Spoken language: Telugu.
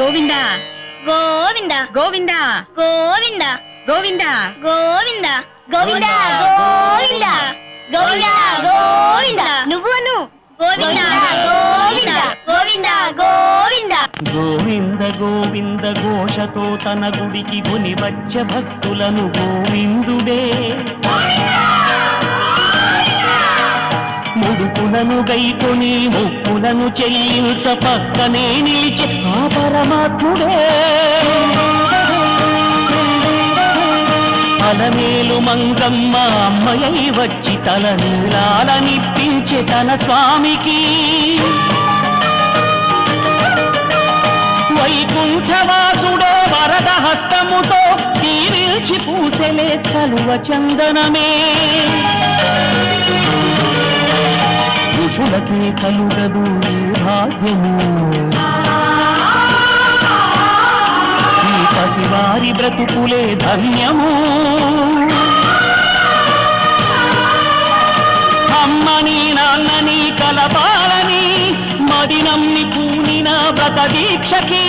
గోవింద గోవింద గోవింద గోవింద గోవింద గోవింద గోవింద గోవింద గోవింద గోవింద నువ్వును గోవింద గోవింద గోవింద గోవింద గోవింద గోవింద ఘోషతో తన గుడికి కొని వచ్చే భక్తులను గోవిందుడే ముడుపులను గైకొని ముక్కులను చెల్లించ పక్కనే నిలిచి ఆ పరమాత్ముడే అలమేలు మంగమ్మ అమ్మయ్య వచ్చి తల నీలాలనిప్పించే తన స్వామికి వైకుంఠవాసుడే వరద హస్తముతో తీరిల్చి పూసెలే చలువ చందనమే ఋషులకే కలుగదు భాగ్యము ఈ పసివారి బ్రతుకులే ధన్యము అమ్మని నాన్నని కలపాలని మది నమ్మి పూనిన వ్రత దీక్షకి